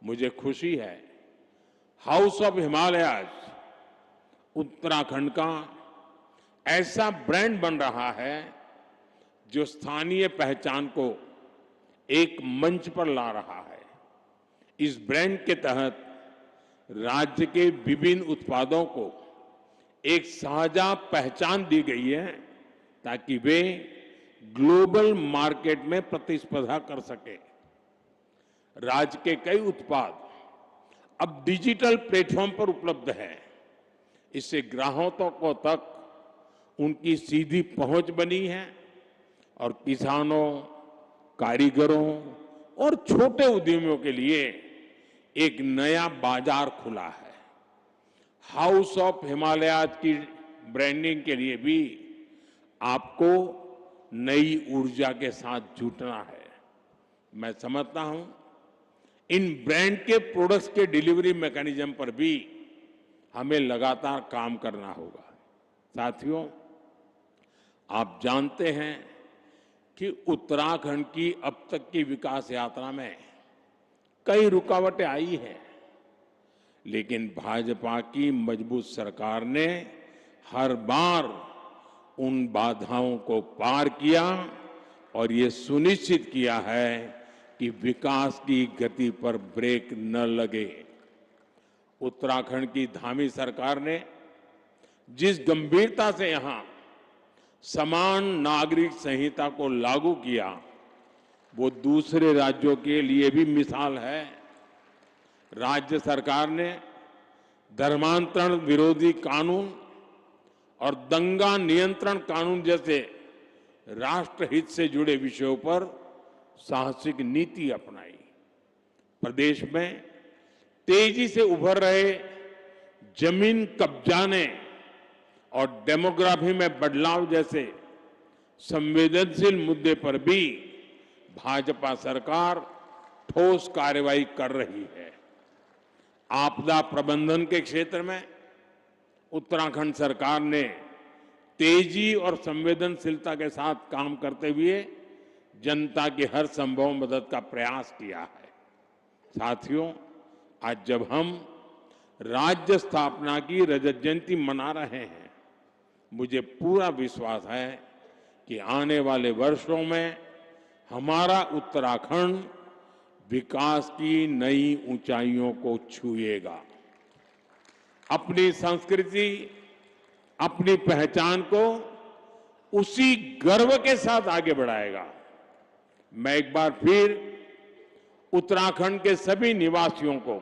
मुझे खुशी है हाउस ऑफ हिमालयाज उत्तराखंड का ऐसा ब्रांड बन रहा है जो स्थानीय पहचान को एक मंच पर ला रहा है। इस ब्रांड के तहत राज्य के विभिन्न उत्पादों को एक साझा पहचान दी गई है ताकि वे ग्लोबल मार्केट में प्रतिस्पर्धा कर सके। राज्य के कई उत्पाद अब डिजिटल प्लेटफॉर्म पर उपलब्ध है। इससे ग्राहकों को तक उनकी सीधी पहुंच बनी है और किसानों, कारीगरों और छोटे उद्यमियों के लिए एक नया बाजार खुला है। हाउस ऑफ हिमालयाज की ब्रांडिंग के लिए भी आपको नई ऊर्जा के साथ जुटना है। मैं समझता हूं इन ब्रांड के प्रोडक्ट्स के डिलीवरी मैकेनिज्म पर भी हमें लगातार काम करना होगा। साथियों, आप जानते हैं कि उत्तराखंड की अब तक की विकास यात्रा में कई रुकावटें आई हैं, लेकिन भाजपा की मजबूत सरकार ने हर बार उन बाधाओं को पार किया और ये सुनिश्चित किया है कि विकास की गति पर ब्रेक न लगे। उत्तराखंड की धामी सरकार ने जिस गंभीरता से यहां समान नागरिक संहिता को लागू किया, वो दूसरे राज्यों के लिए भी मिसाल है। राज्य सरकार ने धर्मांतरण विरोधी कानून और दंगा नियंत्रण कानून जैसे राष्ट्रहित से जुड़े विषयों पर साहसिक नीति अपनाई। प्रदेश में तेजी से उभर रहे जमीन कब्जाने और डेमोग्राफी में बदलाव जैसे संवेदनशील मुद्दे पर भी भाजपा सरकार ठोस कार्रवाई कर रही है। आपदा प्रबंधन के क्षेत्र में उत्तराखंड सरकार ने तेजी और संवेदनशीलता के साथ काम करते हुए जनता की हर संभव मदद का प्रयास किया है। साथियों, आज जब हम राज्य स्थापना की रजत जयंती मना रहे हैं, मुझे पूरा विश्वास है कि आने वाले वर्षों में हमारा उत्तराखंड विकास की नई ऊंचाइयों को छुएगा, अपनी संस्कृति, अपनी पहचान को उसी गर्व के साथ आगे बढ़ाएगा। मैं एक बार फिर उत्तराखंड के सभी निवासियों को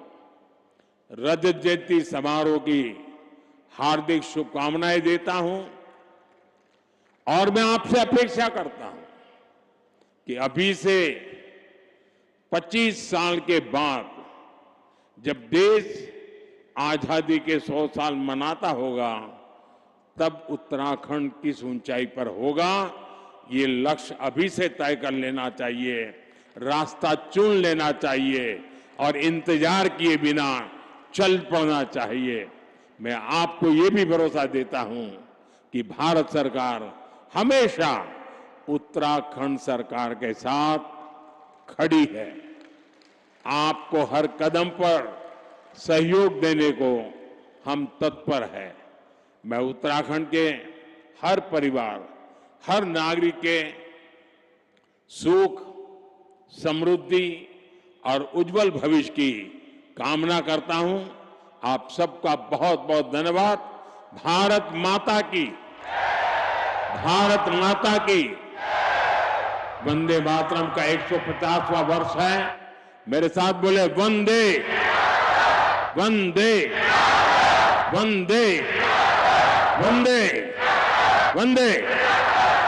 रजत जयंती समारोह की हार्दिक शुभकामनाएं देता हूं और मैं आपसे अपेक्षा करता हूं कि अभी से 25 साल के बाद जब देश आजादी के 100 साल मनाता होगा, तब उत्तराखंड किस ऊंचाई पर होगा, ये लक्ष्य अभी से तय कर लेना चाहिए, रास्ता चुन लेना चाहिए और इंतजार किए बिना चल पड़ना चाहिए। मैं आपको ये भी भरोसा देता हूं कि भारत सरकार हमेशा उत्तराखंड सरकार के साथ खड़ी है। आपको हर कदम पर सहयोग देने को हम तत्पर हैं। मैं उत्तराखंड के हर परिवार, हर नागरिक के सुख, समृद्धि और उज्जवल भविष्य की कामना करता हूं। आप सबका बहुत बहुत धन्यवाद। भारत माता की, भारत माता की। वंदे मातरम का 150वां वर्ष है। मेरे साथ बोले वंदे वंदे वंदे वंदे वंदे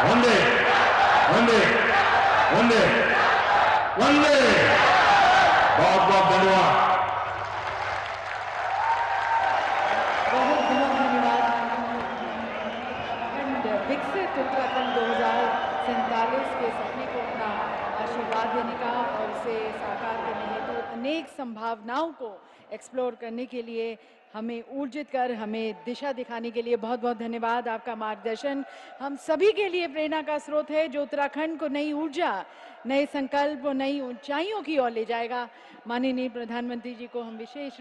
वंदे वंदे वंदे वंदे। बहुत बहुत धन्यवाद। बहुत बहुत धन्यवाद। देने का और उसे साकार करने हेतु अनेक संभावनाओं को एक्सप्लोर करने के लिए हमें ऊर्जित कर हमें दिशा दिखाने के लिए बहुत बहुत धन्यवाद। आपका मार्गदर्शन हम सभी के लिए प्रेरणा का स्रोत है, जो उत्तराखंड को नई ऊर्जा, नए संकल्प और नई ऊंचाइयों की ओर ले जाएगा। माननीय प्रधानमंत्री जी को हम विशेष